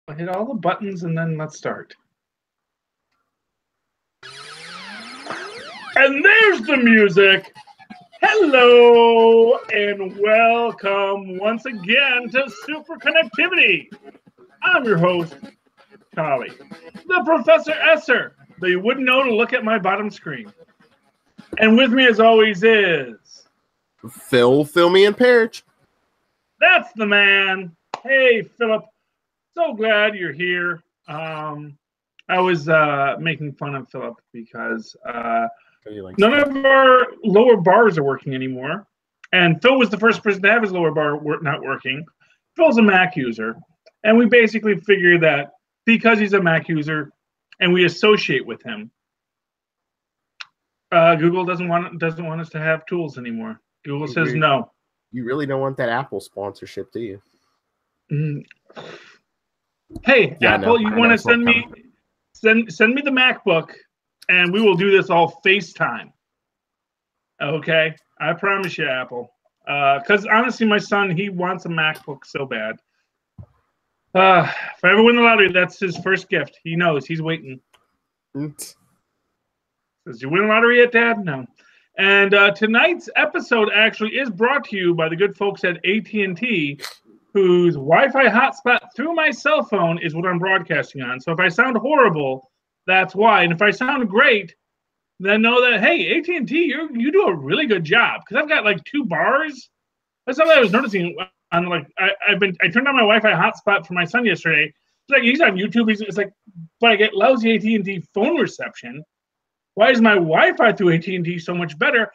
I'll hit all the buttons and then let's start. And there's the music. Hello and welcome once again to Superconnectivity. I'm your host, Charlie, the Professor Esser, that you wouldn't know to look at my bottom screen. And with me as always is... Phil Perich. That's the man. Hey, Philip. So glad you're here. I was making fun of Philip because none of our lower bars are working anymore. And Phil was the first person to have his lower bar not working. Phil's a Mac user. And we basically figured that because he's a Mac user and we associate with him, Google doesn't want us to have tools anymore. Google says no. You really don't want that Apple sponsorship, do you? Hey, yeah, Apple, you want to send me the MacBook, and we will do this all FaceTime. Okay, I promise you, Apple. Because honestly, my son, he wants a MacBook so bad. If I ever win the lottery, that's his first gift. He knows. He's waiting. Does you win the lottery yet, Dad? No. And tonight's episode actually is brought to you by the good folks at AT&T, whose Wi-Fi hotspot through my cell phone is what I'm broadcasting on. So if I sound horrible, that's why. And if I sound great, then know that, hey, AT&T, you do a really good job. Because I've got like 2 bars. That's something I was noticing. On like I turned on my Wi-Fi hotspot for my son yesterday. It's like he's on YouTube. It's like, but I get lousy AT&T phone reception. Why is my Wi-Fi through AT&T so much better?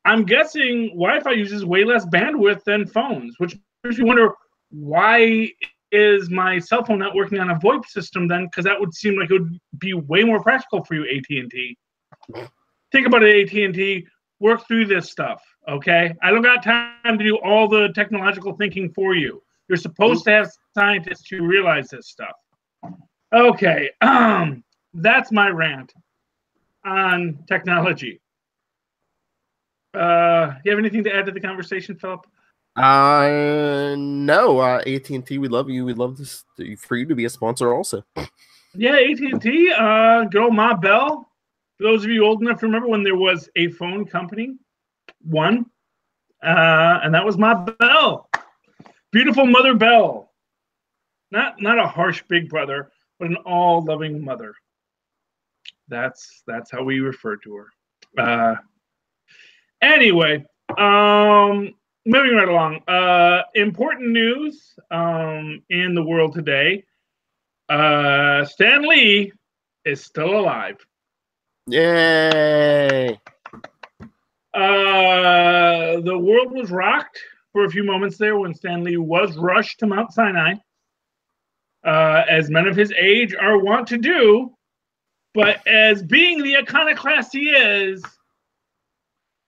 I'm guessing Wi-Fi uses way less bandwidth than phones, which makes me wonder, why is my cell phone not working on a VoIP system then? Because that would seem like it would be way more practical for you, AT&T. Think about it, AT&T. Work through this stuff, okay? I don't got time to do all the technological thinking for you. You're supposed to have scientists to realize this stuff. Okay, that's my rant on technology. You have anything to add to the conversation, Philip? No. AT&T, we love you. We'd love this for you to be a sponsor also. Yeah, AT&T, good old Ma Bell. For those of you old enough to remember when there was a phone company, one, and that was Ma Bell. Beautiful Mother Bell. Not a harsh big brother, but an all-loving mother. That's how we refer to her. Anyway, moving right along. Important news in the world today. Stan Lee is still alive. Yay! The world was rocked for a few moments there when Stan Lee was rushed to Mount Sinai, as men of his age are wont to do. But as being the iconoclast he is,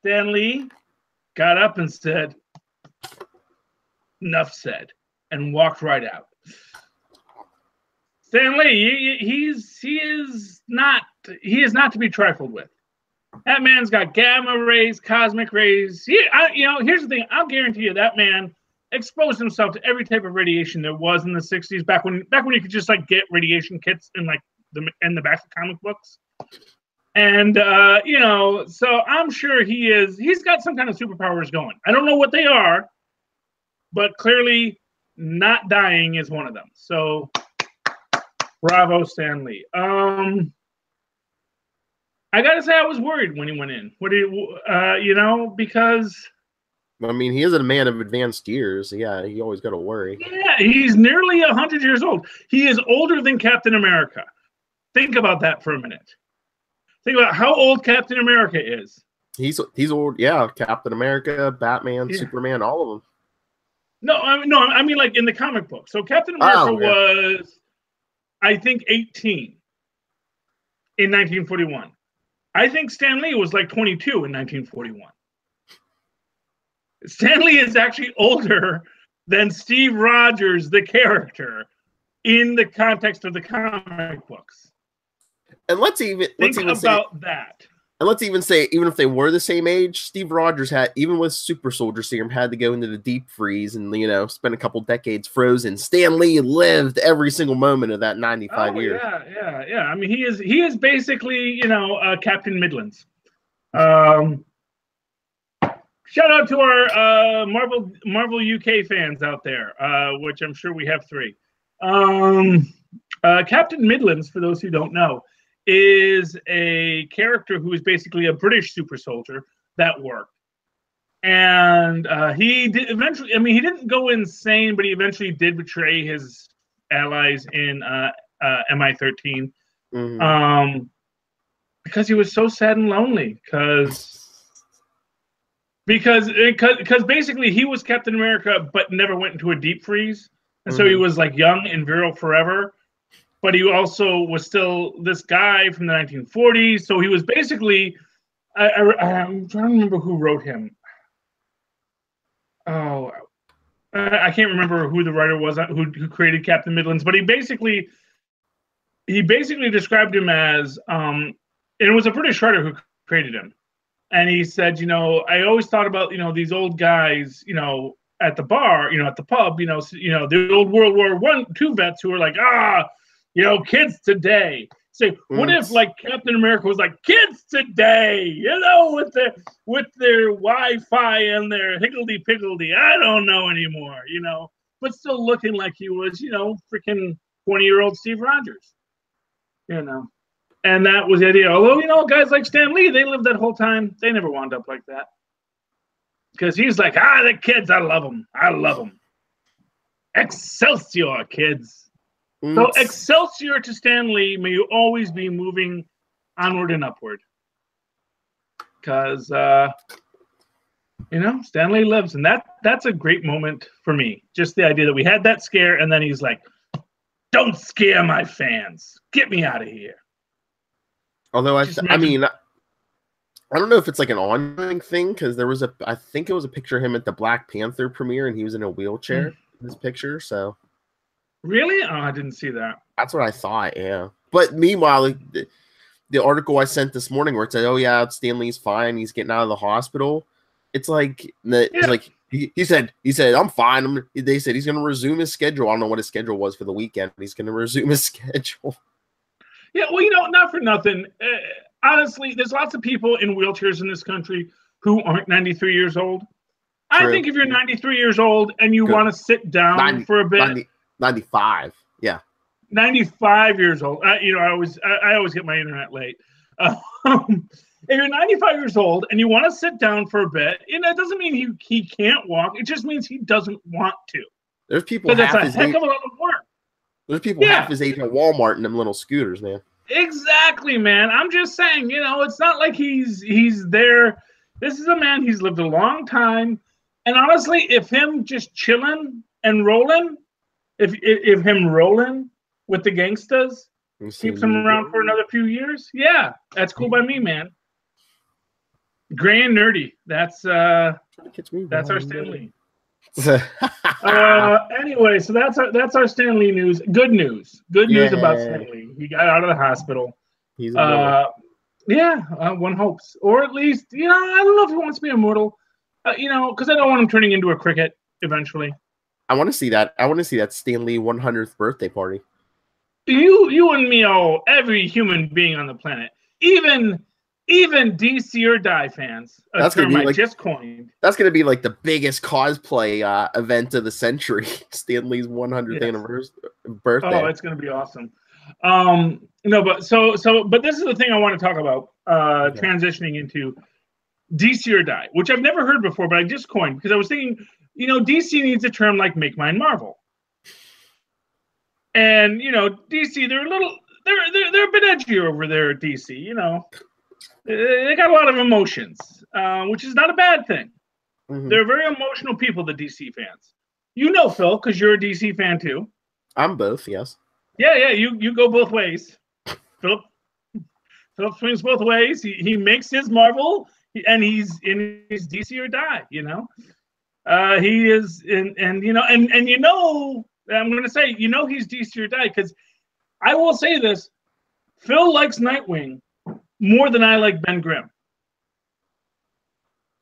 Stan Lee got up and said, "Enough said," and walked right out. Stan Lee, he is not to be trifled with. That man's got gamma rays, cosmic rays. Here's the thing. I'll guarantee you that man exposed himself to every type of radiation there was in the 60s, back when you could just like get radiation kits in like in the back of comic books. And so I'm sure he's got some kind of superpowers going. I don't know what they are, but clearly not dying is one of them. So bravo, Stan Lee. I gotta say I was worried when he went in. Because I mean, he is a man of advanced years. Yeah, you always got to worry. Yeah, he's nearly 100 years old. He is older than Captain America. Think about that for a minute. Think about how old Captain America is. He's old. Yeah, Captain America, Batman, yeah. Superman, all of them. No, I mean like in the comic book. So Captain America was, I think, 18 in 1941. I think Stan Lee was like 22 in 1941. Stan Lee is actually older than Steve Rogers, the character, in the context of the comic books. And let's even think about that. And let's even say, even if they were the same age, Steve Rogers had, even with Super Soldier Serum, had to go into the deep freeze and, you know, spend a couple decades frozen. Stan Lee lived every single moment of that 95 years. Yeah. I mean, he is basically, you know, Captain Midlands. Shout out to our Marvel UK fans out there, which I'm sure we have 3. Captain Midlands, for those who don't know, is a character who is basically a British super soldier that worked. And he did eventually, I mean, he didn't go insane, but he eventually did betray his allies in MI13 because he was so sad and lonely. Because basically he was Captain America, but never went into a deep freeze. And so he was like young and virile forever. But he also was still this guy from the 1940s. So he was basically, I'm trying to remember who wrote him. Oh, I can't remember who the writer was who created Captain Midlands. But he basically described him as, and it was a British writer who created him. And he said, you know, I always thought about, you know, these old guys, you know, at the bar, you know, at the pub, you know, the old World War II vets who were like, you know, kids today. So what if like Captain America was like, kids today, you know, with their Wi-Fi and their higgledy-piggledy, I don't know anymore, you know, but still looking like he was, you know, freaking 20-year-old Steve Rogers, you know. And that was the idea. Although, you know, guys like Stan Lee, they lived that whole time. They never wound up like that. Because he's like, the kids, I love them. I love them. Excelsior, kids. So Excelsior to Stan Lee, may you always be moving onward and upward. Because, you know, Stan Lee lives. And that's a great moment for me. Just the idea that we had that scare, and then he's like, don't scare my fans. Get me out of here. Although, I mean, I don't know if it's like an ongoing thing, because there was I think it was a picture of him at the Black Panther premiere, and he was in a wheelchair in this picture, so. Really? Oh, I didn't see that. That's what I thought, yeah. But meanwhile, like, the article I sent this morning where it said, oh, yeah, Stan Lee's fine, he's getting out of the hospital. It's like, he said, I'm fine. They said he's going to resume his schedule. I don't know what his schedule was for the weekend, but he's going to resume his schedule. Yeah, well, you know, not for nothing. Honestly, there's lots of people in wheelchairs in this country who aren't 93 years old. True. I think if you're 93 years old and you want to sit down for a bit. 95, yeah. 95 years old. You know, I always get my internet late. If you're 95 years old and you want to sit down for a bit, you know, it doesn't mean he can't walk. It just means he doesn't want to. There's people half his age. Of a lot of work. There's people half his age at Walmart in them little scooters, man. Exactly, man. I'm just saying, you know, it's not like he's there. This is a man, he's lived a long time. And honestly, if him just chilling and rolling, if him rolling with the gangsters keeps him around for another few years, yeah, that's cool by me, man. Gray and nerdy. That's our Stan Lee. Anyway, so that's our Stan Lee news. Good news about Stan Lee. He got out of the hospital. He's one hopes, or at least, you know, I don't know if he wants to be immortal. You know, because I don't want him turning into a cricket eventually. I want to see that. I want to see that Stan Lee 100th birthday party. You and me, every human being on the planet, even DC or Die fans. That's gonna be just coined. That's gonna be like the biggest cosplay event of the century. Stan Lee's 100th anniversary birthday. Oh, it's gonna be awesome. No, but but this is the thing I want to talk about. Transitioning into DC or Die, which I've never heard before, but I just coined because I was thinking, you know, DC needs a term like Make Mine Marvel. And, you know, DC, they're a bit edgier over there at DC, you know. They got a lot of emotions, which is not a bad thing. They're very emotional people, the DC fans. You know, Phil, because you're a DC fan too. I'm both, yes. Yeah, you go both ways. Philip swings both ways. He makes his Marvel, and he's in his DC or Die, you know. He is, and you know, and you know, I'm going to say, you know, he's DC or Die, because I will say this: Phil likes Nightwing more than I like Ben Grimm.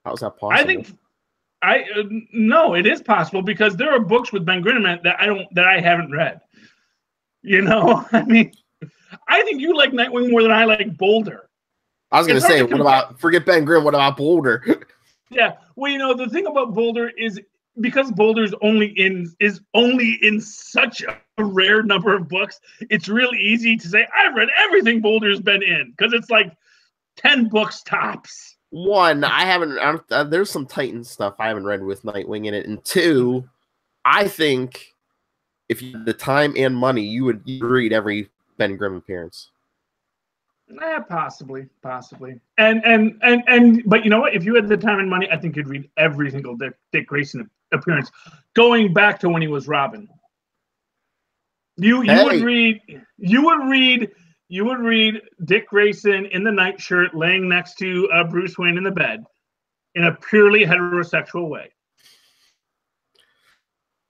How is that possible? No, it is possible because there are books with Ben Grimm that I haven't read. You know, I mean, I think you like Nightwing more than I like Boulder. I was going to say, forget Ben Grimm, what about Boulder? Yeah, well, you know, the thing about Boulder is because Boulder's only in such a rare number of books, it's really easy to say I've read everything Boulder's been in because it's like 10 books tops. One, I haven't. There's some Titan stuff I haven't read with Nightwing in it, and two, I think if you had the time and money, you would read every Ben Grimm appearance. Possibly. And but you know what? If you had the time and money, I think you'd read every single Dick Grayson appearance, going back to when he was Robin. You would read Dick Grayson in the nightshirt laying next to Bruce Wayne in the bed in a purely heterosexual way.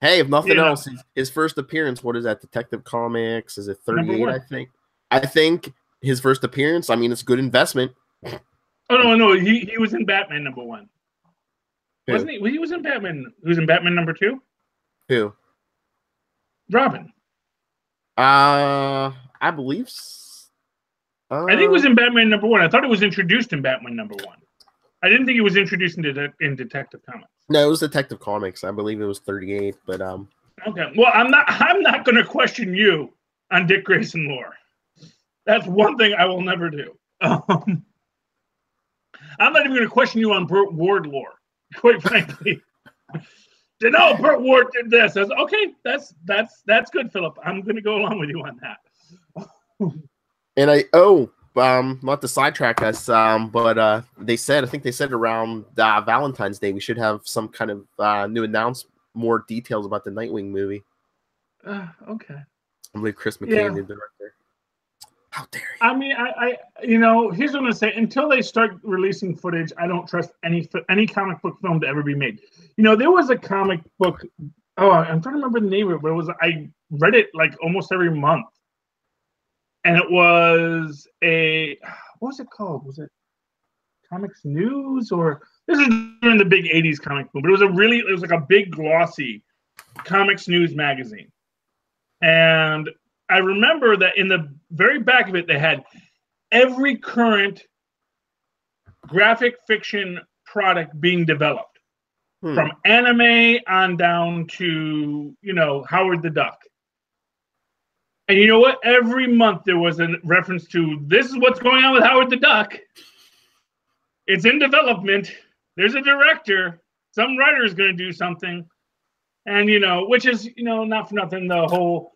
Hey, if nothing else, his first appearance, what is that? Detective Comics? Is it 38, I think his first appearance, I mean, it's a good investment. Oh, no. He was in Batman #1. Who? Wasn't he? He was in Batman. He was in Batman #2? Who? Robin. I believe I think it was in Batman #1. I thought it was introduced in Batman #1. I didn't think it was introduced in Detective Comics. No, it was Detective Comics. I believe it was 38, but Okay. Well, I'm not going to question you on Dick Grayson lore. That's one thing I will never do. I'm not even going to question you on Burt Ward lore, quite frankly. No, Burt Ward did this. I was, okay, that's good, Philip. I'm going to go along with you on that. And not to sidetrack us, but I think they said around Valentine's Day we should have some kind of new announcement, more details about the Nightwing movie. Okay. I believe Chris McCain, the director. How dare you? I mean, here's what I'm gonna say. Until they start releasing footage, I don't trust any comic book film to ever be made. You know, there was a comic book. Oh, I'm trying to remember the name of it, but I read it like almost every month, and it was what was it called? Was it Comics News or this is during the big '80s comic boom? But it was like a big glossy Comics News magazine, and I remember that in the very back of it, they had every current graphic fiction product being developed, from anime on down to, Howard the Duck. And you know what? Every month there was a reference to, this is what's going on with Howard the Duck. It's in development. There's a director. Some writer is going to do something. And, which is, not for nothing, the whole...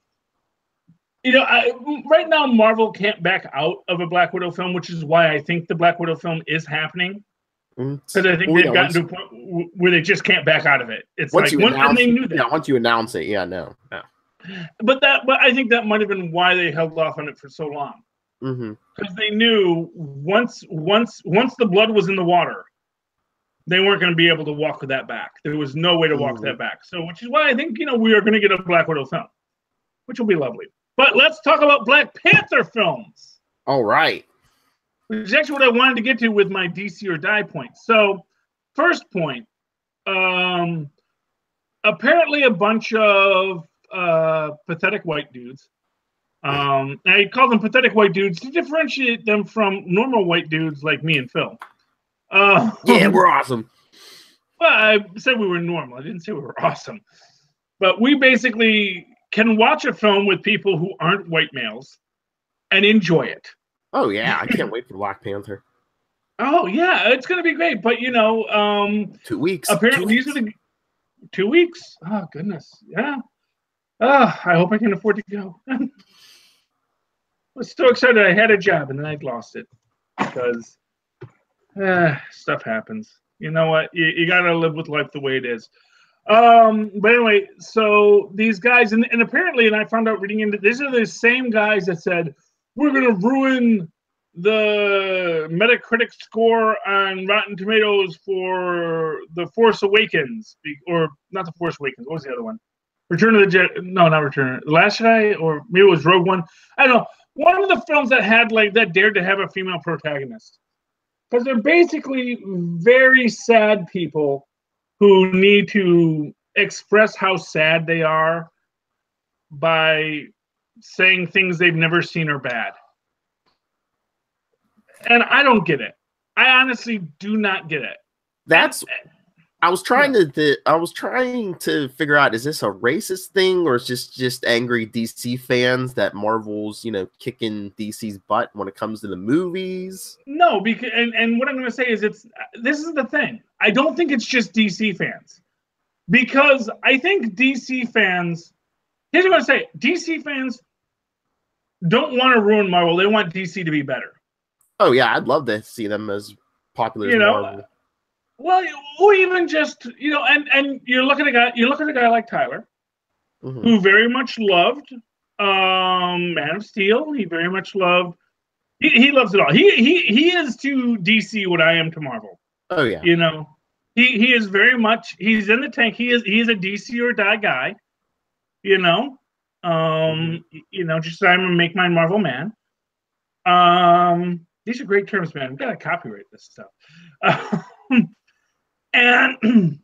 right now, Marvel can't back out of a Black Widow film, which is why I think the Black Widow film is happening. Because I think they've gotten to a point where they just can't back out of it. It's once like, and they knew that. Yeah, once you announce it, no. But I think that might have been why they held off on it for so long. Because they knew once the blood was in the water, they weren't going to be able to walk that back. There was no way to walk that back. So, which is why I think, we are going to get a Black Widow film, which will be lovely. But let's talk about Black Panther films. All right. Which is actually what I wanted to get to with my DC or Die point. So, first point. Apparently a bunch of pathetic white dudes. I call them pathetic white dudes to differentiate them from normal white dudes like me and Phil. Yeah, we're awesome. Well, I said we were normal. I didn't say we were awesome. But we basically... can watch a film with people who aren't white males and enjoy it. Oh, yeah. I can't wait for Black Panther. Oh, yeah. It's going to be great. But, 2 weeks. Apparently, these are the 2 weeks. Oh, goodness. Yeah. I hope I can afford to go. I was so excited. I had a job and then I lost it because stuff happens. You know what? You got to live with life the way it is. But anyway, so these guys, and apparently, and I found out reading into, these are the same guys that said, we're going to ruin the Metacritic score on Rotten Tomatoes for The Force Awakens, or not The Force Awakens, what was the other one? Return of the Jedi, no, not Return, Last Jedi, or maybe it was Rogue One. I don't know. One of the films that had, that dared to have a female protagonist. because they're basically very sad people who need to express how sad they are by saying things they've never seen are bad. And I don't get it. I honestly do not get it. I was trying to figure out, is this a racist thing, or is just angry DC fans that Marvel's, kicking DC's butt when it comes to the movies? No, because and what I'm going to say is this is the thing. I don't think it's just DC fans. Because I think DC fans, here's what I'm going to say. DC fans don't want to ruin Marvel. They want DC to be better. Oh yeah, I'd love to see them as popular as Marvel. Well, or even just, and you look at a guy like Tyler, who very much loved Man of Steel. He very much loved. He loves it all. He is to DC what I am to Marvel. Oh yeah. He is very much. He's in the tank. He is a DC or die guy. Just I'm gonna make my Marvel man. These are great terms, man. We gotta copyright this stuff. And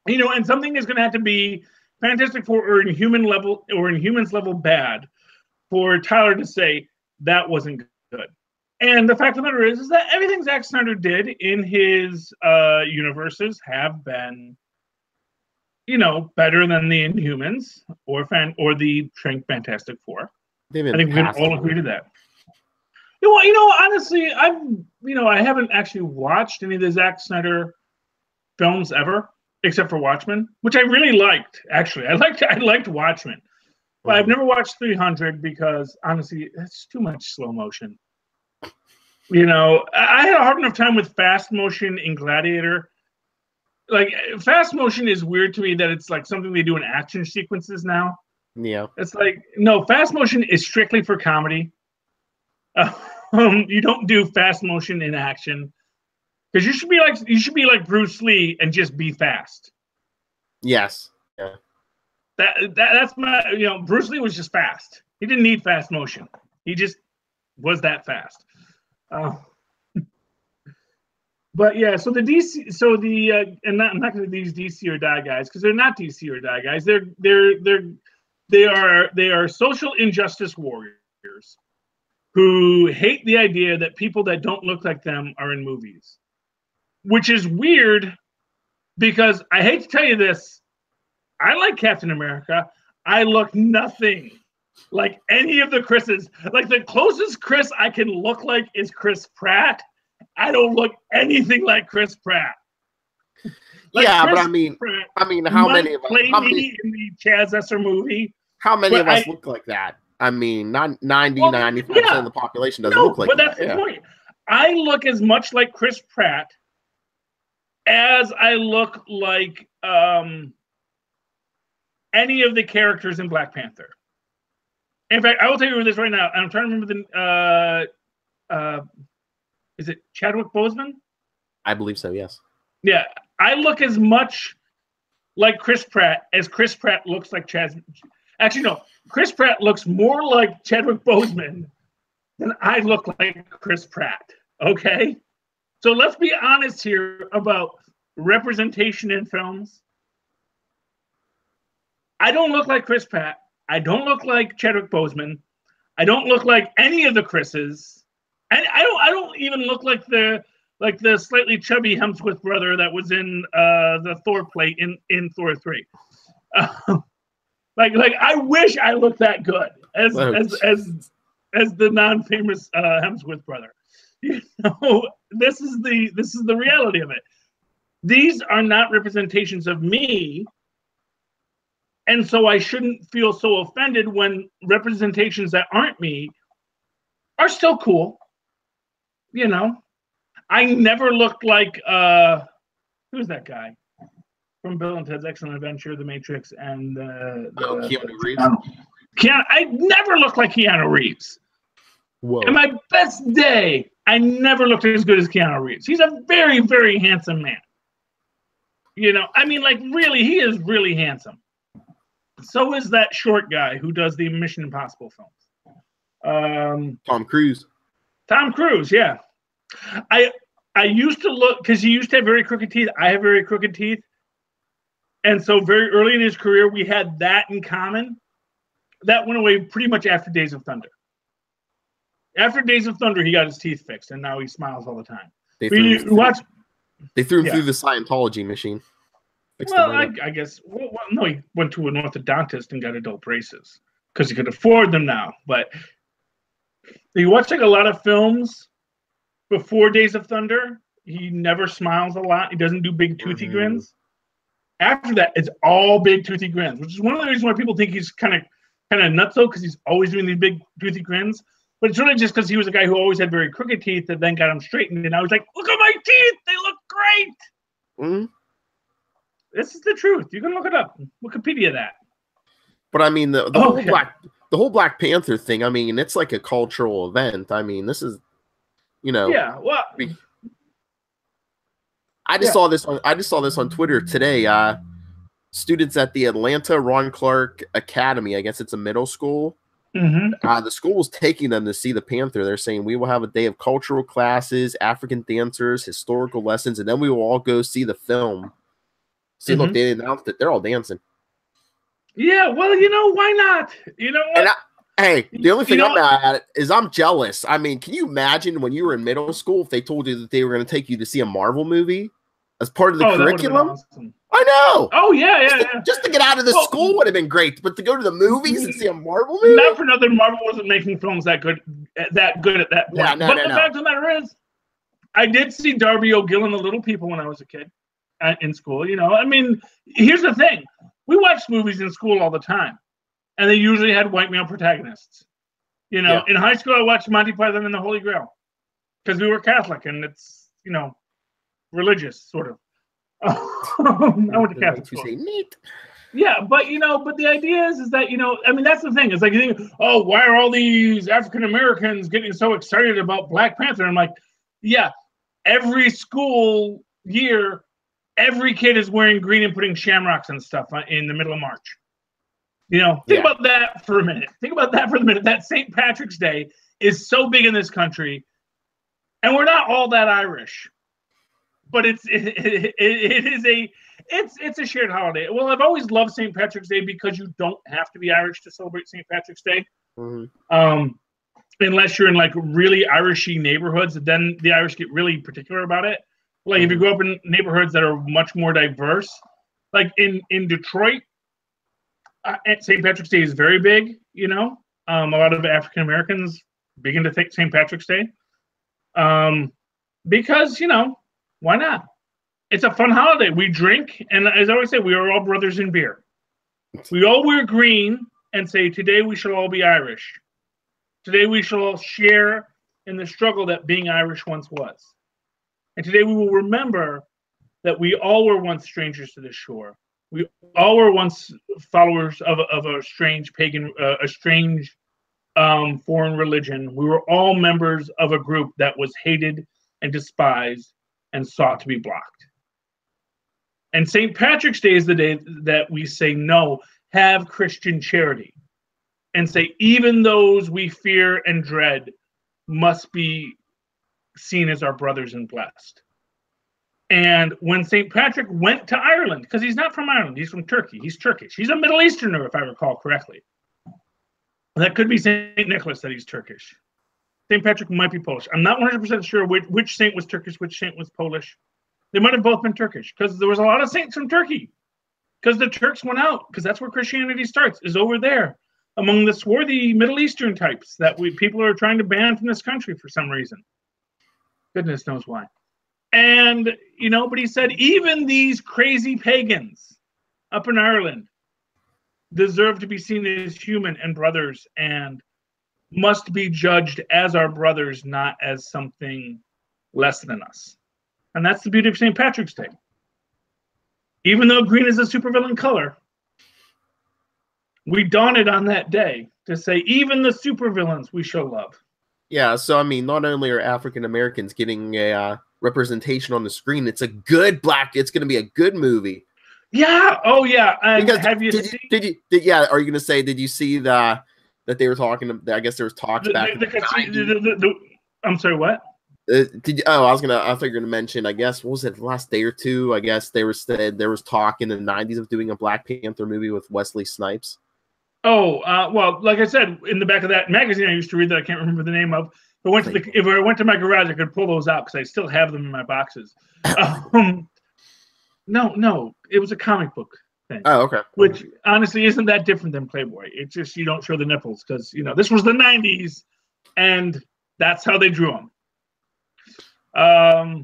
and something is going to have to be Fantastic Four or Inhumans level bad for Tyler to say that wasn't good. And the fact of the matter is that everything Zack Snyder did in his universes have been, better than the Inhumans or the Fantastic Four. I think we can all agree to that. Honestly, I haven't actually watched any of the Zack Snyder films ever, except for Watchmen, which I really liked. Actually, I liked Watchmen, but I've never watched 300 because honestly, it's too much slow motion. I had a hard enough time with fast motion in Gladiator. Like fast motion is weird to me that it's like something they do in action sequences now. Yeah, it's like no, fast motion is strictly for comedy. You don't do fast motion in action. Because you should be like Bruce Lee and just be fast. Yes. Yeah. That's my Bruce Lee was just fast. He didn't need fast motion. He just was that fast. But yeah, so the DC, and I'm not going to use DC or die guys because they're not DC or die guys. They are social injustice warriors who hate the idea that people that don't look like them are in movies. Which is weird because I hate to tell you this, I like Captain America. I look nothing like any of the Chris's. Like the closest Chris I can look like is Chris Pratt. I don't look anything like Chris Pratt. Chris but I mean, how many of us in the Chaz Esser movie? How many of us look like that? I mean, 95% of the population doesn't look like that. But that's the point. I look as much like Chris Pratt as I look like any of the characters in Black Panther. In fact, I will tell you this right now. I'm trying to remember is it Chadwick Boseman? I believe so, yes. Yeah. I look as much like Chris Pratt as Chris Pratt looks like Chaz. Actually, no. Chris Pratt looks more like Chadwick Boseman than I look like Chris Pratt. Okay? So let's be honest here about representation in films. I don't look like Chris Pratt. I don't look like Chadwick Boseman. I don't look like any of the Chris's. And I don't even look like the slightly chubby Hemsworth brother that was in the Thor plate in Thor 3. Like I wish I looked that good as the non-famous Hemsworth brother. This is the reality of it. These are not representations of me, and so I shouldn't feel so offended when representations that aren't me are still cool. I never looked like who's that guy from Bill and Ted's Excellent Adventure, The Matrix, and Keanu Reeves. I never looked like Keanu Reeves. Whoa. In my best day, I never looked as good as Keanu Reeves. He's a very, very handsome man. Really, he is really handsome. So is that short guy who does the Mission Impossible films. Tom Cruise. Tom Cruise, yeah. I used to look, because he used to have very crooked teeth. I have very crooked teeth. And so very early in his career, we had that in common. That went away pretty much after Days of Thunder. After Days of Thunder, he got his teeth fixed, and now he smiles all the time. They threw him through the Scientology machine. Well, I guess. Well, no, he went to an orthodontist and got adult braces because he could afford them now. But you watch like a lot of films before Days of Thunder, he never smiles a lot. He doesn't do big toothy grins. After that, it's all big toothy grins, which is one of the reasons why people think he's kind of nutso, because he's always doing these big toothy grins. But it's really just because he was a guy who always had very crooked teeth that then got him straightened. And I was like, look at my teeth. They look great. Mm-hmm. This is the truth. You can look it up. Wikipedia that. But I mean, the whole Black Panther thing, I mean, it's like a cultural event. I mean, this is, Yeah, well. I just saw this on Twitter today. Students at the Atlanta Ron Clark Academy, I guess it's a middle school. Mm-hmm. The school was taking them to see the Panther. They're saying we will have a day of cultural classes, African dancers, historical lessons, and then we will all go see the film. See, look, they announced it. They're all dancing. Yeah, well, why not? You know what? Hey, the only thing I'm mad at is I'm jealous. I mean, can you imagine when you were in middle school if they told you that they were going to take you to see a Marvel movie as part of the curriculum? Awesome. I know. Oh, yeah. Just to get out of the school would have been great, but to go to the movies and see a Marvel movie? Not for nothing, Marvel wasn't making films that good at that point. Yeah, the fact of the matter is, I did see Darby O'Gill and the Little People when I was a kid in school. I mean, here's the thing. We watched movies in school all the time, and they usually had white male protagonists. In high school, I watched Monty Python and the Holy Grail because we were Catholic, and it's, religious, sort of. I went to Catholic school. Neat. Yeah, but the idea is that I mean, that's the thing. It's like you think, oh, why are all these African Americans getting so excited about Black Panther? I'm like, yeah, every school year, every kid is wearing green and putting shamrocks and stuff in the middle of March. Think about that for a minute. That St. Patrick's Day is so big in this country, and we're not all that Irish. But it's a shared holiday. Well, I've always loved St. Patrick's Day because you don't have to be Irish to celebrate St. Patrick's Day, unless you're in like really Irishy neighborhoods. Then the Irish get really particular about it. Like if you grow up in neighborhoods that are much more diverse, like in Detroit, St. Patrick's Day is very big. A lot of African Americans begin to think St. Patrick's Day, because why not? It's a fun holiday. We drink, and as I always say, we are all brothers in beer. We all wear green and say, today we shall all be Irish. Today we shall all share in the struggle that being Irish once was. And today we will remember that we all were once strangers to this shore. We all were once followers of a strange pagan, foreign religion. We were all members of a group that was hated and despised and sought to be blocked. And St. Patrick's Day is the day that we say, no, have Christian charity. And say, even those we fear and dread must be seen as our brothers and blessed. And when St. Patrick went to Ireland, because he's not from Ireland, he's from Turkey. He's Turkish. He's a Middle Easterner, if I recall correctly. That could be St. Nicholas that he's Turkish. St. Patrick might be Polish. I'm not 100% sure which saint was Turkish, which saint was Polish. They might have both been Turkish, because there was a lot of saints from Turkey. Because the Turks went out, because that's where Christianity starts, is over there, among the swarthy Middle Eastern types that people are trying to ban from this country for some reason. Goodness knows why. And, but he said, even these crazy pagans up in Ireland deserve to be seen as human and brothers and must be judged as our brothers, not as something less than us. And that's the beauty of St. Patrick's Day. Even though green is a supervillain color, we don it on that day to say, even the supervillains we shall love. Yeah, so I mean, not only are African Americans getting a representation on the screen, it's going to be a good movie. Yeah. Oh, yeah. Because have you seen? Are you going to say, did you see that they were talking, I guess there was talks back. I'm sorry, what? I was gonna mention. I guess what was it? The last day or two. I guess there was talk in the '90s of doing a Black Panther movie with Wesley Snipes. Oh, well, like I said, in the back of that magazine I used to read that I can't remember the name of. If I went to my garage, I could pull those out because I still have them in my boxes. No, it was a comic book thing. Oh, okay. Which honestly isn't that different than Playboy. It's just you don't show the nipples because this was the '90s, and that's how they drew them.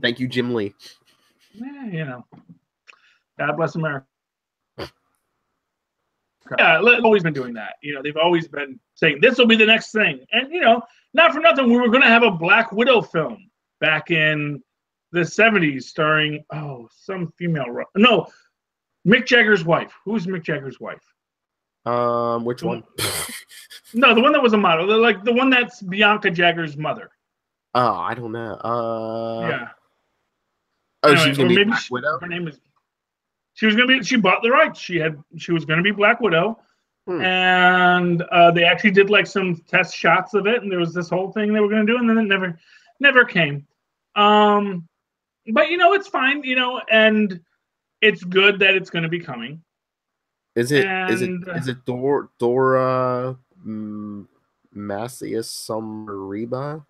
Thank you, Jim Lee. God bless America. Yeah, they've always been doing that. They've always been saying this will be the next thing, and not for nothing, we were going to have a Black Widow film back in the '70s, starring some female. No, Mick Jagger's wife. Who's Mick Jagger's wife? Which one? No, the one that was a model. The one that's Bianca Jagger's mother. Oh, I don't know. Yeah. Oh, anyway, she's gonna be Black Widow. Her name is. She was gonna be. She bought the rights. She was gonna be Black Widow, and they actually did some test shots of it, and there was this whole thing they were gonna do, and then it never came. But it's fine. And it's good that it's gonna be coming. Is it Dora Macias Sumeriba?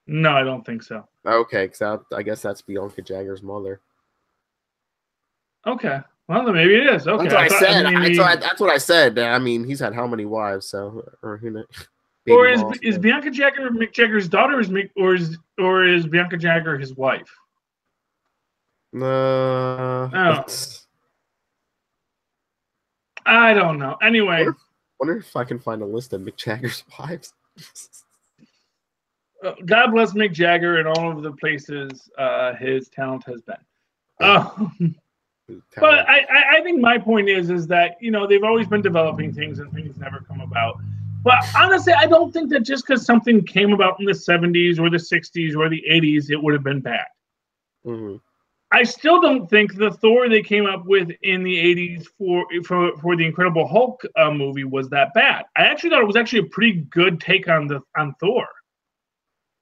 No, I don't think so. Okay, because I guess that's Bianca Jagger's mother. Okay, well then maybe it is. Okay, that's what I said. That's what I said. I mean, he's had how many wives? So, or who knows? Or is Bianca Jagger Mick Jagger's daughter? Or is Bianca Jagger his wife? I don't know. Anyway, wonder if I can find a list of Mick Jagger's wives. God bless Mick Jagger and all of the places his talent has been. But I think my point is that they've always been developing things and things never come about. But honestly, I don't think that just because something came about in the '70s or the '60s or the '80s, it would have been bad. Mm-hmm. I still don't think the Thor they came up with in the '80s for the Incredible Hulk movie was that bad. I actually thought it was actually a pretty good take on Thor.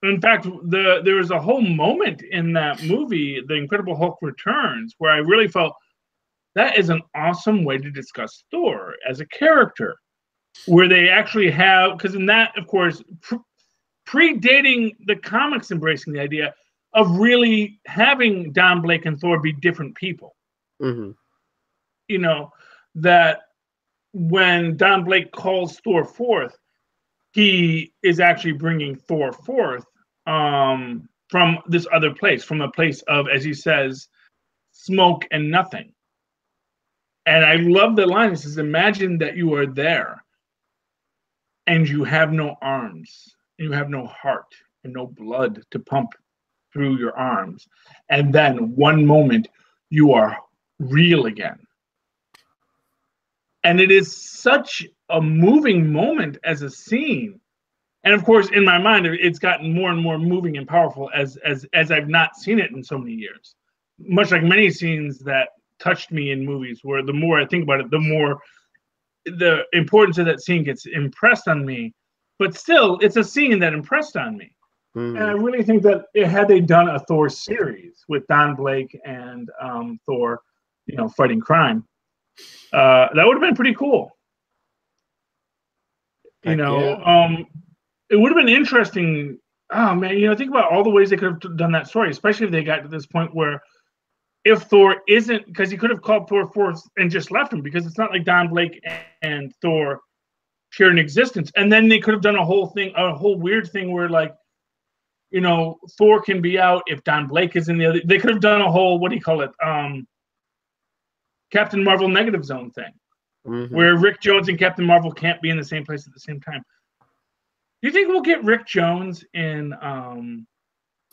In fact, there was a whole moment in that movie, The Incredible Hulk Returns, where I really felt that is an awesome way to discuss Thor as a character, where they actually have, because in that, of course, predating the comics embracing the idea of really having Don Blake and Thor be different people. Mm-hmm. That when Don Blake calls Thor forth, he is actually bringing Thor forth from this other place, from a place of, as he says, smoke and nothing. And I love the line. It says, imagine that you are there and you have no arms, and you have no heart and no blood to pump through your arms. And then one moment you are real again. And it is such a moving moment as a scene. And of course, in my mind, it's gotten more and more moving and powerful as I've not seen it in so many years. Much like many scenes that touched me in movies, where the more I think about it, the more the importance of that scene gets impressed on me. But still, it's a scene that impressed on me. Mm-hmm. And I really think that had they done a Thor series with Don Blake and Thor, fighting crime, that would have been pretty cool. It would have been interesting. Oh man, think about all the ways they could have done that story, especially if they got to this point where if Thor isn't, because he could have called Thor forth and just left him, because it's not like Don Blake and Thor share an existence. And then they could have done a whole weird thing where Thor can be out if Don Blake is in the other. They could have done a whole, what do you call it? Captain Marvel negative zone thing, mm-hmm. where Rick Jones and Captain Marvel can't be in the same place at the same time. Do you think we'll get Rick Jones in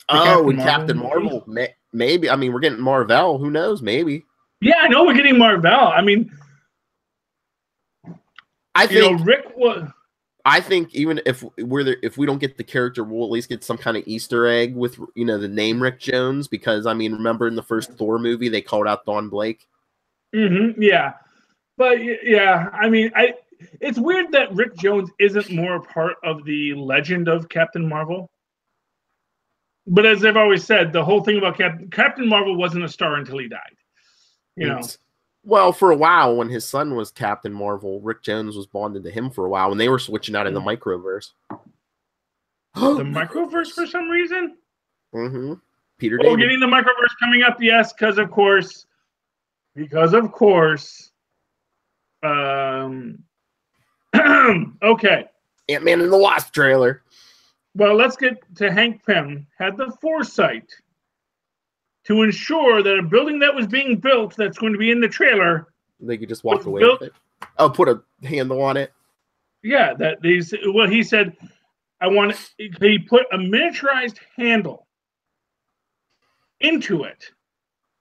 Captain Marvel? Maybe. I mean, we're getting Marvel. Who knows? Maybe. Yeah, I know we're getting Marvel. I mean, I think Rick was. I think even if we don't get the character, we'll at least get some kind of Easter egg with the name Rick Jones, because I mean, remember in the first Thor movie they called out Don Blake. Mm-hmm. Yeah, but yeah, I mean, it's weird that Rick Jones isn't more a part of the legend of Captain Marvel. But as I've always said, the whole thing about Captain Marvel wasn't a star until he died. You know. Well, for a while, when his son was Captain Marvel, Rick Jones was bonded to him for a while when they were switching out in the microverse. The microverse for some reason? Mm-hmm. Peter David. Getting the microverse coming up, yes, because of course. Okay. Ant-Man and the Wasp trailer. Well, let's get to Hank Pym had the foresight to ensure that a building that was being built that's going to be in the trailer. They could just walk away with it. Oh, put a handle on it. Yeah, he said, he put a miniaturized handle into it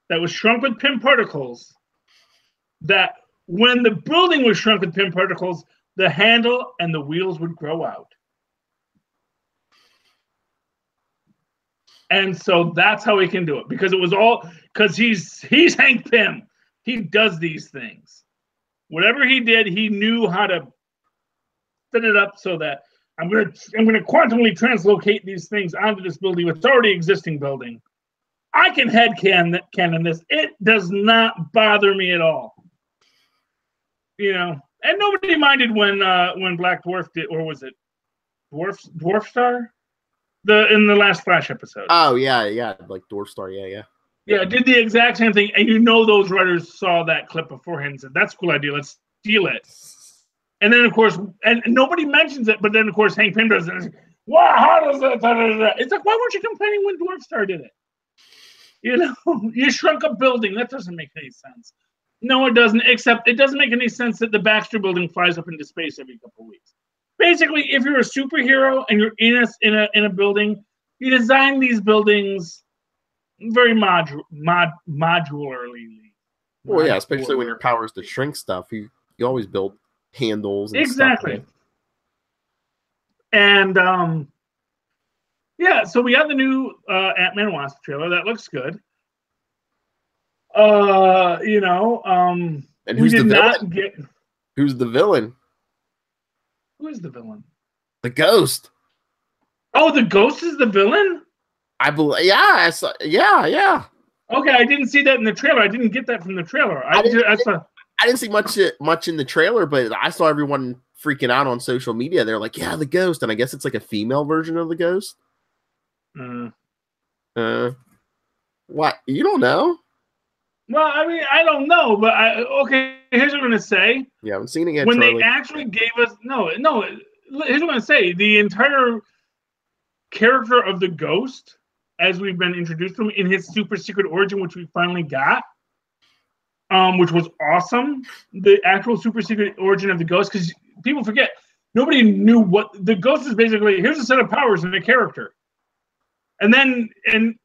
that was shrunk with Pym particles, that when the building was shrunk with Pym particles, the handle and the wheels would grow out. And so that's how he can do it, because he's Hank Pym. He does these things. Whatever he did, he knew how to set it up so that I'm going to quantumly translocate these things onto this building. It's already existing building. I can headcanon this. It does not bother me at all. You know, and nobody minded when Black Dwarf did, or was it Dwarf Star? In the last Flash episode. Oh yeah, like Dwarf Star, yeah. Yeah, did the exact same thing, and you know those writers saw that clip beforehand and said, "That's a cool idea. Let's steal it." And then of course, and nobody mentions it, but then of course Hank Pym does it. Wow, how does that? It's like, why weren't you complaining when Dwarf Star did it? You know, you shrunk a building. That doesn't make any sense. No, it doesn't. Except it doesn't make any sense that the Baxter Building flies up into space every couple of weeks. Basically, if you're a superhero and you're in a building, you design these buildings very modularly. Well, yeah, especially when your power is to shrink stuff, you always build handles and exactly. Stuff. And yeah, so we got the new Ant-Man and Wasp trailer. That looks good. You know, and who's the villain? Who's the villain? Who is the villain? The Ghost. Oh, the Ghost is the villain? I believe. Yeah, yeah. Okay, I didn't see that in the trailer. I didn't get that from the trailer. I didn't see much in the trailer, but I saw everyone freaking out on social media. They're like, "Yeah, the Ghost," and I guess it's like a female version of the Ghost. What? You don't know? Well, I mean, I don't know, but here's what I'm going to say. Yeah, I haven't seen it yet, when Charlie. They actually gave us no. Here's what I'm going to say. The entire character of the Ghost, as we've been introduced to him in his super secret origin, which we finally got, which was awesome. The actual super secret origin of the Ghost, because people forget, nobody knew what the Ghost is. Basically, here's a set of powers and a character. And then,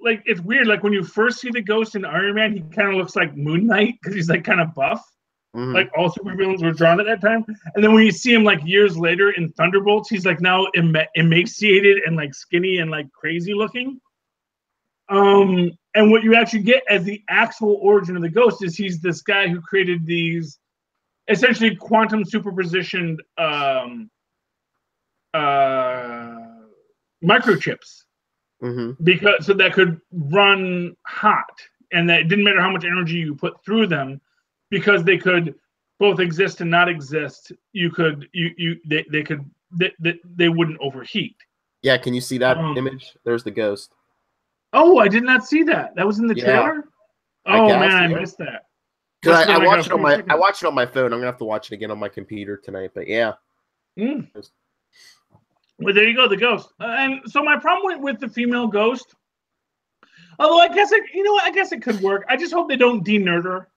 like, it's weird. Like, when you first see the Ghost in Iron Man, he kind of looks like Moon Knight because he's, like, kind of buff. Mm-hmm. Like, all supervillains were drawn at that time. And then when you see him, like, years later in Thunderbolts, he's, like, now emaciated and, like, skinny and, like, crazy looking. And what you actually get as the actual origin of the Ghost is he's this guy who created these essentially quantum superpositioned microchips. Mm-hmm. Because so that could run hot, and that it didn't matter how much energy you put through them, because they could both exist and not exist. They wouldn't overheat. Yeah, can you see that image? There's the Ghost. Oh, I did not see that. That was in the trailer. Oh man, I missed that. Because I watched it on my phone. I'm gonna have to watch it again on my computer tonight. But yeah. Well, there you go, the Ghost. And so my problem with the female Ghost, although I guess it could work. I just hope they don't de-nerd her,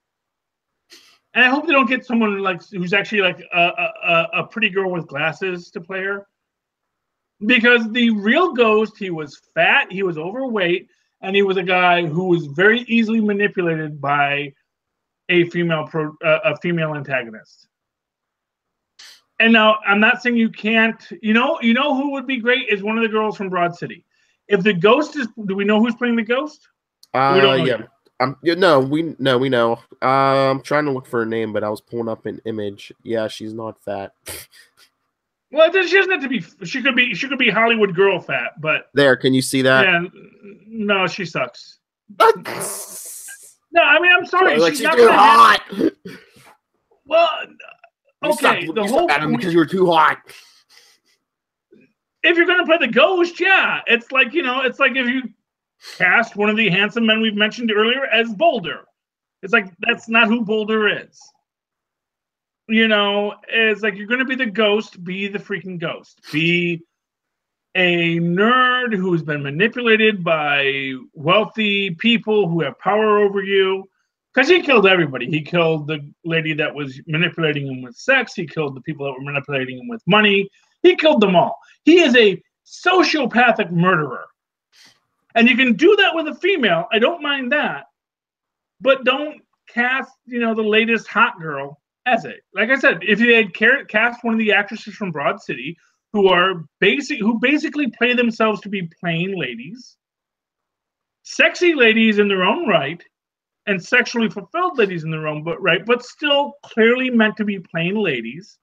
and I hope they don't get someone like who's actually like a pretty girl with glasses to play her. Because the real Ghost, he was fat, he was overweight, and he was a guy who was very easily manipulated by a female antagonist. And now, I'm not saying you can't. You know who would be great is one of the girls from Broad City. If the Ghost is, do we know who's playing the Ghost? We don't know yet. We know. I'm trying to look for her name, but I was pulling up an image. Yeah, she's not fat. Well, she doesn't have to be. She could be Hollywood girl fat, but there. Can you see that? Yeah, no, she sucks. No, I mean, I'm sorry. Like she's too hot. Well, okay. The whole point, because you were too hot. If you're going to play the ghost, yeah, it's like it's like if you cast one of the handsome men we've mentioned earlier as Boulder. It's like that's not who Boulder is. It's like you're going to be the ghost. Be the freaking ghost. Be a nerd who's been manipulated by wealthy people who have power over you. Because he killed everybody. He killed the lady that was manipulating him with sex. He killed the people that were manipulating him with money. He killed them all. He is a sociopathic murderer. And you can do that with a female. I don't mind that. But don't cast, the latest hot girl as it. Like I said, if you had cast one of the actresses from Broad City who basically play themselves to be plain ladies, sexy ladies in their own right, and sexually fulfilled ladies in their own right, but still clearly meant to be plain ladies,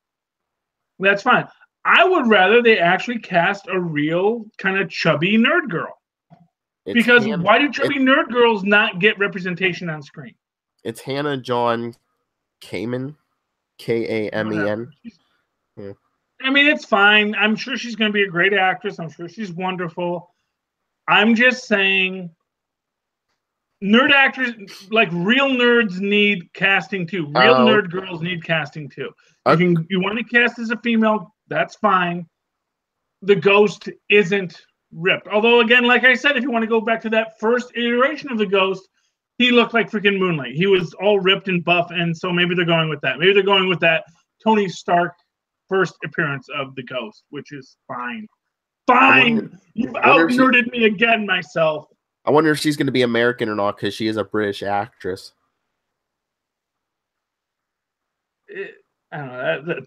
that's fine. I would rather they actually cast a real kind of chubby nerd girl. Because why do chubby nerd girls not get representation on screen? It's Hannah John Kamen, Kamen. Yeah. I mean, it's fine. I'm sure she's going to be a great actress. I'm sure she's wonderful. I'm just saying, nerd actors, like real nerds, need casting too. Real nerd girls need casting too. You want to cast as a female, that's fine. The ghost isn't ripped. Although, again, like I said, if you want to go back to that first iteration of the ghost, he looked like freaking Moonlight. He was all ripped and buff, and so maybe they're going with that. Maybe they're going with that Tony Stark first appearance of the ghost, which is fine. Fine! You've out-nerded me again, myself. I wonder if she's going to be American or not, because she is a British actress. I don't know.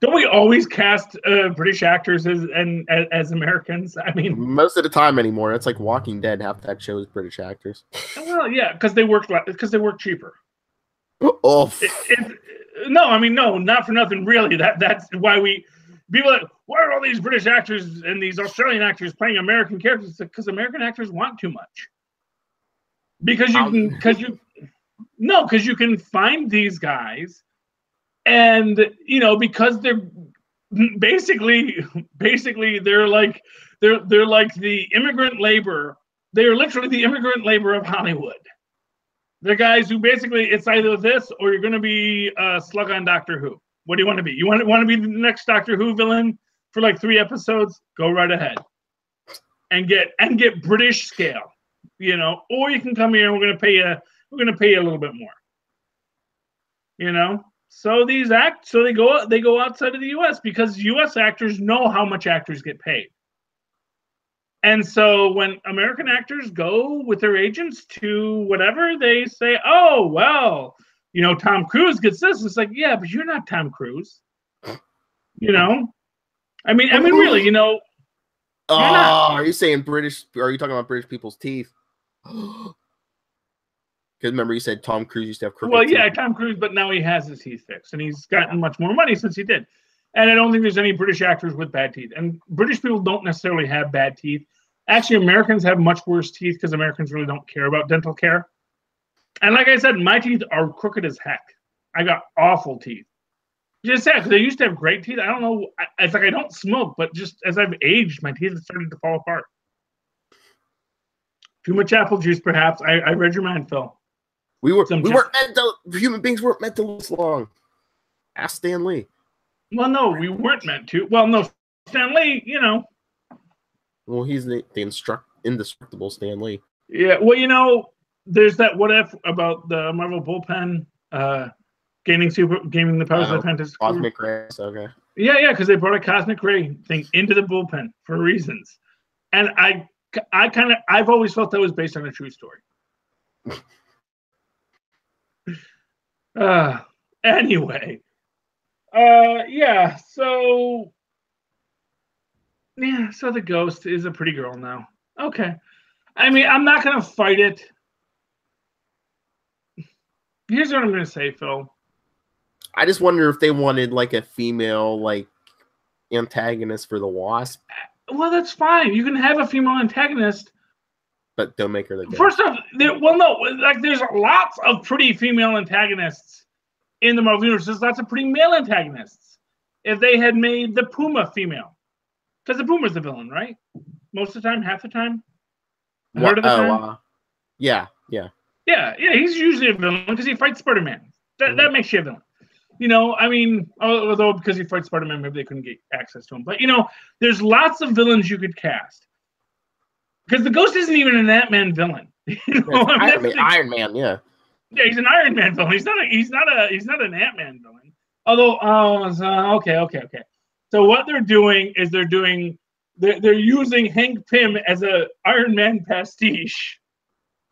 Don't we always cast British actors as Americans? I mean, most of the time anymore. It's like Walking Dead. Half that show is British actors. Well, yeah, because they work cheaper. Oh. No, I mean, no, not for nothing. Really, that's why people like, why are all these British actors and these Australian actors playing American characters? Because American actors want too much. Because you can find these guys. And because they're basically they're like the immigrant labor. They're literally the immigrant labor of Hollywood. They're guys who basically it's either this or you're going to be a slug on Doctor Who. What do you want to be? You want to be the next Doctor Who villain for like 3 episodes? Go right ahead and get British scale, Or you can come here and we're going to pay you a little bit more, So they go outside of the U.S. because U.S. actors know how much actors get paid. And so when American actors go with their agents to whatever, they say, oh, well, Tom Cruise gets this. It's like, yeah, but you're not Tom Cruise. I mean, really, Oh, are you saying British? Are you talking about British people's teeth? Because remember, you said Tom Cruise used to have crooked teeth. Yeah, Tom Cruise, but now he has his teeth fixed, and he's gotten much more money since he did. And I don't think there's any British actors with bad teeth. And British people don't necessarily have bad teeth. Actually, Americans have much worse teeth because Americans really don't care about dental care. And like I said, my teeth are crooked as heck. I got awful teeth. Just sad because I used to have great teeth. I don't know. It's like I don't smoke, but just as I've aged, my teeth have started to fall apart. Too much apple juice, perhaps. I read your mind, Phil. Human beings weren't meant to live this long. Ask Stan Lee. Well, no, we weren't meant to. Well, no, Stan Lee, Well, he's the indestructible Stan Lee. Yeah, well, there's that what if about the Marvel bullpen gaining the powers of the Panther. Cosmic rays, okay. Yeah, because they brought a cosmic ray thing into the bullpen for reasons, and I've always felt that was based on a true story. Anyway, so the ghost is a pretty girl now. Okay. I mean, I'm not going to fight it. Here's what I'm going to say, Phil. I just wonder if they wanted like a female, like antagonist for the Wasp. Well, that's fine. You can have a female antagonist, but don't make her the ghost. First off, there's lots of pretty female antagonists in the Marvel Universe. There's lots of pretty male antagonists. If they had made the Puma female, because the Puma's the villain, right? Most of the time, half the time. Part of the time. Yeah. He's usually a villain because he fights Spider-Man. That makes you a villain. You know, I mean, although because he fights Spider-Man, maybe they couldn't get access to him. But, you know, there's lots of villains you could cast. Because the Ghost isn't even an Ant-Man villain. You know? Iron Man, yeah. Yeah, he's an Iron Man villain. He's not an Ant-Man villain. Although, okay. So what they're doing is they're using Hank Pym as a Iron Man pastiche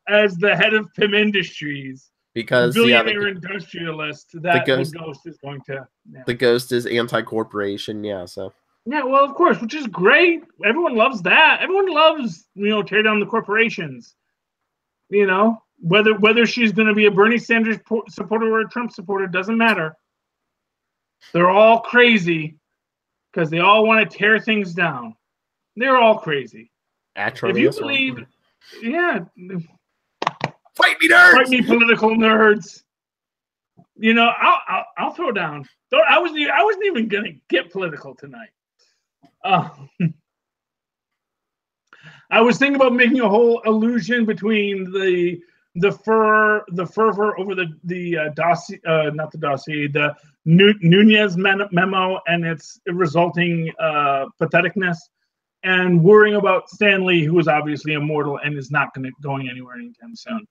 as the head of Pym Industries. Because billionaire industrialist that the Ghost is going to. Yeah. The Ghost is anti-corporation, yeah. So. Yeah, well, of course, which is great. Everyone loves that. Everyone loves, tear down the corporations. You know, whether she's going to be a Bernie Sanders supporter or a Trump supporter doesn't matter. They're all crazy because they all want to tear things down. They're all crazy. Actually, if you believe, yeah. Fight me, nerds! Fight me, political nerds. You know, I'll throw down. I wasn't even gonna get political tonight. I was thinking about making a whole illusion between the fervor over the dossier, not the dossier, the Nunez memo and its resulting patheticness, and worrying about Stan Lee, who is obviously immortal and is not going anywhere anytime soon.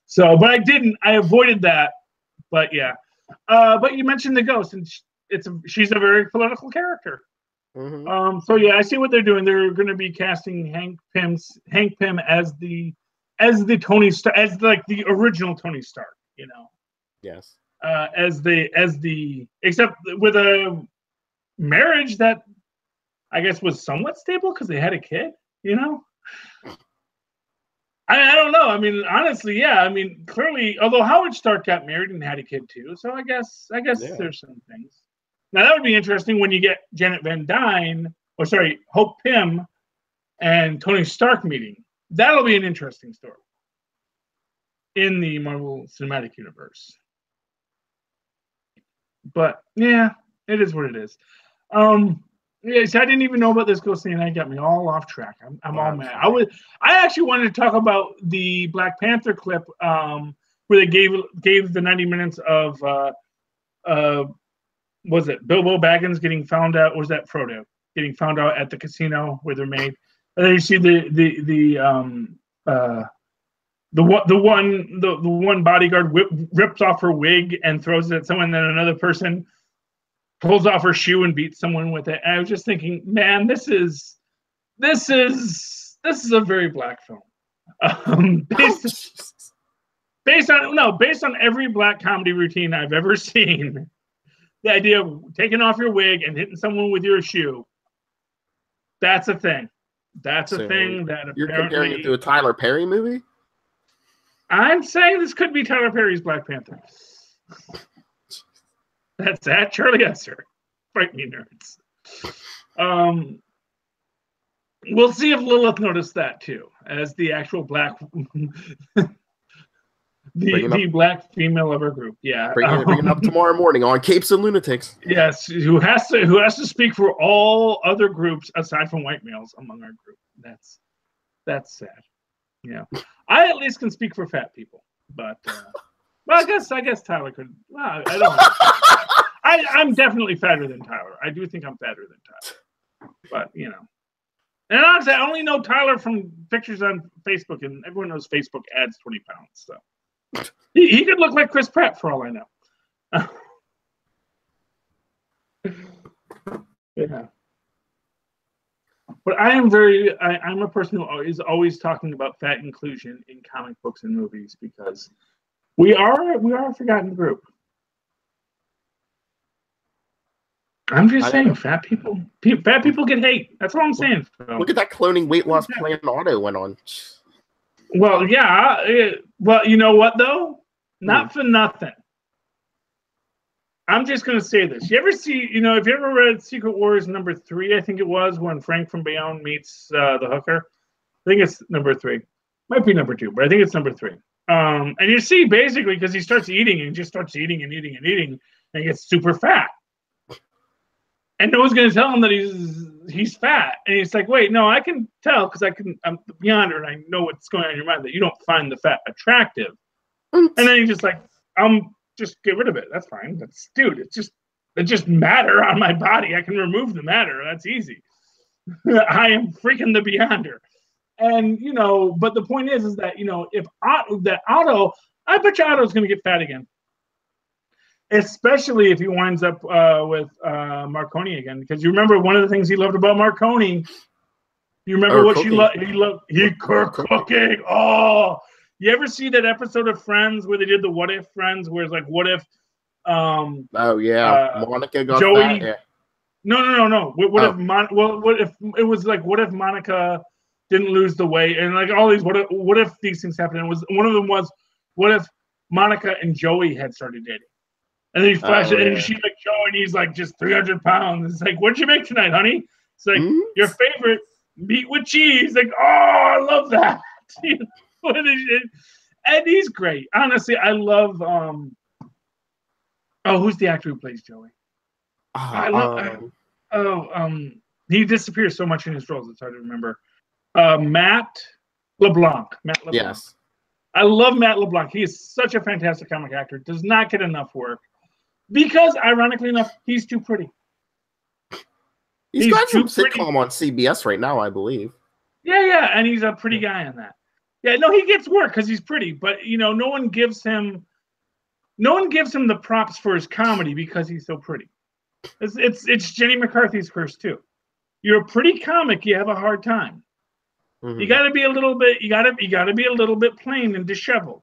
So, but I didn't. I avoided that. But yeah. But you mentioned the Ghost, and she's a very political character. Mm-hmm. So yeah, I see what they're doing. They're going to be casting Hank Pym as the Tony Stark, as like the original Tony Stark. You know. Yes. Except with a marriage that I guess was somewhat stable because they had a kid, you know? I don't know. I mean, honestly, yeah. I mean, clearly, although Howard Stark got married and had a kid too, so I guess there's some things. Now that would be interesting when you get Janet Van Dyne, Hope Pym, and Tony Stark meeting. That'll be an interesting story in the Marvel Cinematic Universe. But yeah, it is what it is. Yeah, see, I didn't even know about this Ghost thing, and that got me all off track. I'm all mad. I actually wanted to talk about the Black Panther clip where they gave the 90 minutes of was it Bilbo Baggins getting found out? Or was that Frodo getting found out at the casino where they're made? And then you see the one bodyguard rips off her wig and throws it at someone, and then another person pulls off her shoe and beats someone with it. And I was just thinking, man, this is a very black film. Based on every black comedy routine I've ever seen, the idea of taking off your wig and hitting someone with your shoe, that's a thing. That's a thing that you're comparing it to a Tyler Perry movie? I'm saying this could be Tyler Perry's Black Panther. That's at Charlie Esser. Fight me, nerds. We'll see if Lilith noticed that too, as the actual black, the black female of our group. Yeah, bring it up tomorrow morning on Capes and Lunatics. Yes, who has to speak for all other groups aside from white males among our group. That's sad. Yeah, I at least can speak for fat people, but. Well, I guess Tyler could. Well, I don't know. I'm definitely fatter than Tyler. I do think I'm fatter than Tyler. But, you know. And honestly, I only know Tyler from pictures on Facebook, and everyone knows Facebook adds 20 pounds. So he could look like Chris Pratt for all I know. Yeah. But I'm a person who is always talking about fat inclusion in comic books and movies because we are a forgotten group. I'm just saying, fat people get hate. That's all I'm saying. Look at that cloning weight loss plan Otto went on. Well, yeah. Well, you know what though? Not for nothing. I'm just going to say this. You ever see, you know, if you ever read Secret Wars #3, I think it was, when Frank from Bayonne meets the hooker. I think it's #3. Might be #2, but I think it's #3. And you see, basically, because he starts eating and just starts eating and eating and eating, and he gets super fat. And no one's going to tell him that he's fat. And he's like, wait, no, I can tell because I'm beyond her and I know what's going on in your mind, that you don't find the fat attractive. And then he's just like, just get rid of it. That's fine. It just matter on my body. I can remove the matter. That's easy. I am freaking the Beyonder. And, you know, but the point is that, you know, if Otto, I bet you Otto's going to get fat again. Especially if he winds up with Marconi again. Because you remember one of the things he loved about Marconi. You remember what cooking. He loved? He cooking. Oh, you ever see that episode of Friends where they did the What If Friends, where it's like, what if Monica got Joey, that? Yeah. No. What if it was like, what if Monica didn't lose the weight, and like all these what if these things happened? And one of them was, what if Monica and Joey had started dating? And then he flashes it, and she's like, Joe, and he's like just 300 pounds. It's like, what'd you make tonight, honey? It's like, your favorite meat with cheese. Like, oh, I love that. And he's great. Honestly, I love who's the actor who plays Joey? He disappears so much in his roles, it's hard to remember. Matt LeBlanc. Yes. I love Matt LeBlanc. He is such a fantastic comic actor. Does not get enough work. Because, ironically enough, he's too pretty. He's got some sitcom on CBS right now, I believe. Yeah, and he's a pretty guy on that. Yeah, no, he gets work because he's pretty, but you know, no one gives him the props for his comedy because he's so pretty. It's Jenny McCarthy's curse too. You're a pretty comic, you have a hard time. Mm-hmm. You got to be a little bit plain and disheveled.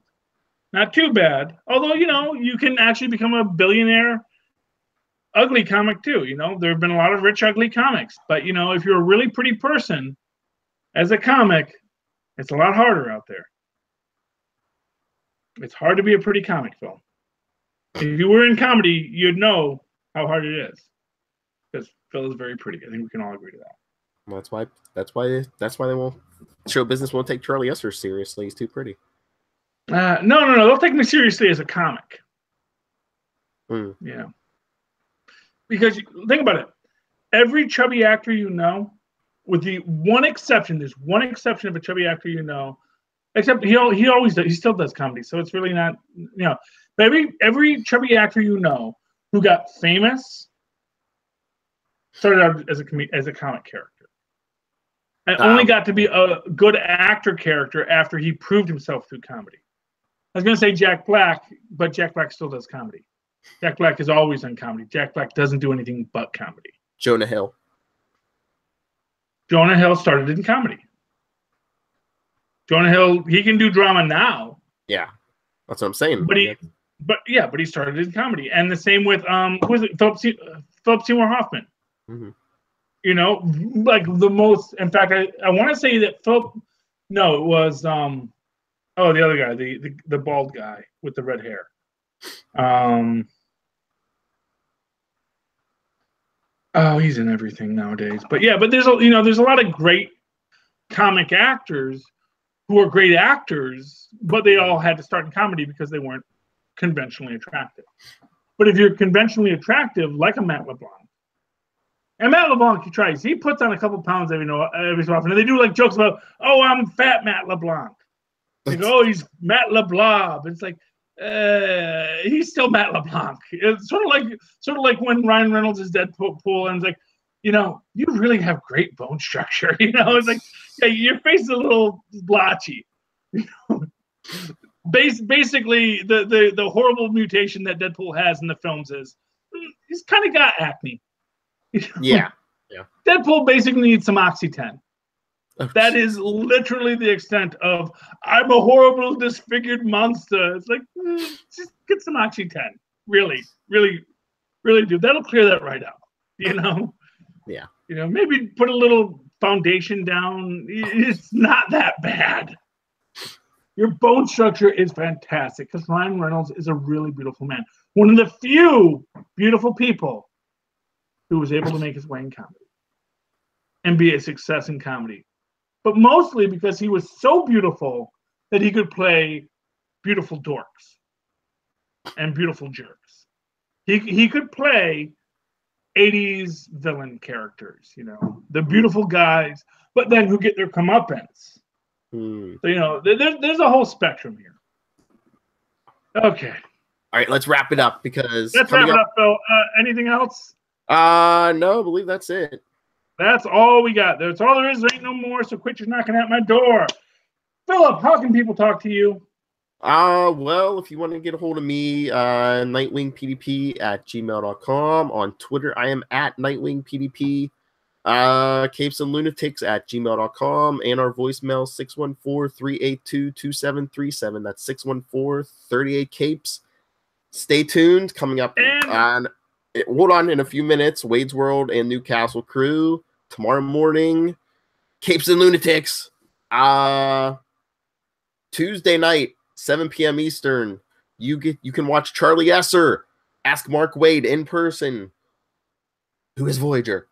Not too bad. Although, you know, you can actually become a billionaire ugly comic too. You know, there have been a lot of rich ugly comics, but you know, if you're a really pretty person as a comic, it's a lot harder out there. It's hard to be a pretty comic, Phil. If you were in comedy, you'd know how hard it is. Because Phil is very pretty. I think we can all agree to that. Well, that's why they won't show business won't take Charlie Esser seriously. He's too pretty. No. They'll take me seriously as a comic. Yeah. Because think about it. Every chubby actor you know, with the one exception, there's one exception of a chubby actor you know, except he always does, he still does comedy, so it's really not, you know. But every chubby actor you know who got famous started out as a comic character. And only got to be a good actor character after he proved himself through comedy. I was going to say Jack Black, but Jack Black still does comedy. Jack Black is always done comedy. Jack Black doesn't do anything but comedy. Jonah Hill started in comedy. Jonah Hill, he can do drama now. Yeah, that's what I'm saying. But he started in comedy. And the same with who is it? Philip Seymour Hoffman. Mm-hmm. You know, like the most. In fact, I want to say that Philip. No, it was the other guy, the bald guy with the red hair. He's in everything nowadays. But there's a lot of great comic actors who are great actors, but they all had to start in comedy because they weren't conventionally attractive. But if you're conventionally attractive, like a Matt LeBlanc, and Matt LeBlanc, he puts on a couple pounds every so often, and they do like jokes about, oh, I'm fat Matt LeBlanc. Like, oh, he's Matt LeBlanc. It's like, he's still Matt LeBlanc. It's sort of like when Ryan Reynolds is Deadpool, and it's like, you know, you really have great bone structure. You know, it's like, yeah, your face is a little blotchy. You know? Basically, the horrible mutation that Deadpool has in the films is he's kind of got acne. You know? Yeah. Deadpool basically needs some Oxy-10. That is literally the extent of I'm a horrible disfigured monster. It's like, just get some Oxy-10. Really, really, really do. That'll clear that right out. You know? Yeah. You know, maybe put a little foundation down. It's not that bad. Your bone structure is fantastic because Ryan Reynolds is a really beautiful man. one of the few beautiful people who was able to make his way in comedy and be a success in comedy. But mostly because he was so beautiful that he could play beautiful dorks and beautiful jerks. He could play 80s villain characters, you know, the beautiful guys, but then who get their comeuppance. So, you know, there's a whole spectrum here. Okay. All right, let's wrap it up because let's wrap it up, Phil. Anything else? No, I believe that's it. That's all we got. That's all there is. There ain't no more. So quit your knocking at my door. Philip, how can people talk to you? Well, if you want to get a hold of me, nightwingpdp@gmail.com. On Twitter, I am at nightwingpdp. Capes and Lunatics @gmail.com. And our voicemail 614-382-2737. That's 614-38-Capes. Stay tuned. Coming up on... Hold on, in a few minutes, Wade's World and Newcastle Crew. Tomorrow morning, Capes and Lunatics. Tuesday night, 7 p.m. Eastern. You can watch Charlie Esser, Ask Mark Wade in person. Who is Voyager?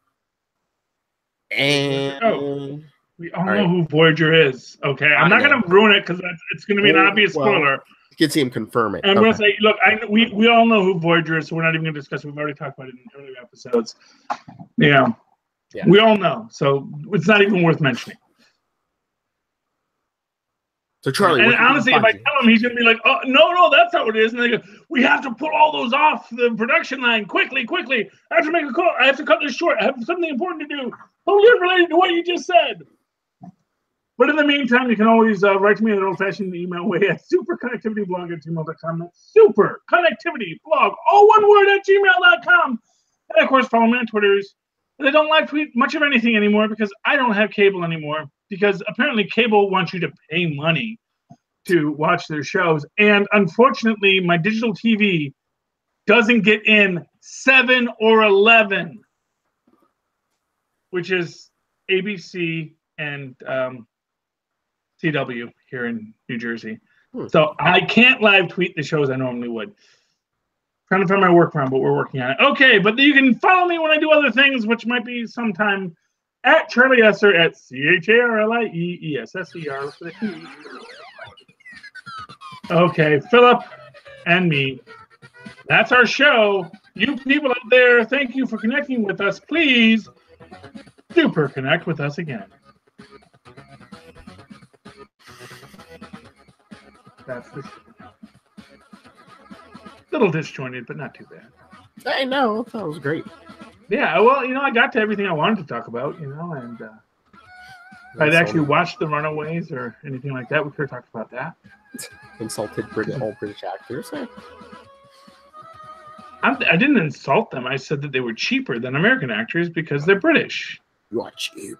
And we all know who Voyager is. Okay, I'm not going to ruin it because it's going to be an obvious spoiler. You can see him confirm it. And we're going to say, look, we all know who Voyager is, so we're not even going to discuss it. We've already talked about it in earlier episodes. Yeah. We all know, so it's not even worth mentioning. So Charlie, and honestly, if I tell him, he's going to be like, "Oh, no, that's not what it is." And they go, "We have to pull all those off the production line quickly. I have to make a call. I have to cut this short. I have something important to do. Totally related to what you just said." But in the meantime, you can always write to me at an old-fashioned email way at superconnectivityblog@gmail.com. That's superconnectivityblog, all one word, @gmail.com. And of course, follow me on Twitters. And I don't live tweet much of anything anymore because I don't have cable anymore. Because apparently cable wants you to pay money to watch their shows. And unfortunately, my digital TV doesn't get in 7 or 11, which is ABC and CW here in New Jersey. So I can't live tweet the shows I normally would. Trying to find my workaround, but we're working on it. Okay, but you can follow me when I do other things, which might be sometime at Charlie Esser at CharlieEsser. Okay, Philip and me. That's our show. You people out there, thank you for connecting with us. Please super connect with us again. That's the little disjointed, but not too bad. I know, that was great. Yeah, well, you know, I got to everything I wanted to talk about, you know, and if I'd actually watched The Runaways or anything like that, we could have talked about that. Insulted all British actors. I didn't insult them. I said that they were cheaper than American actors because they're British. You are cheap.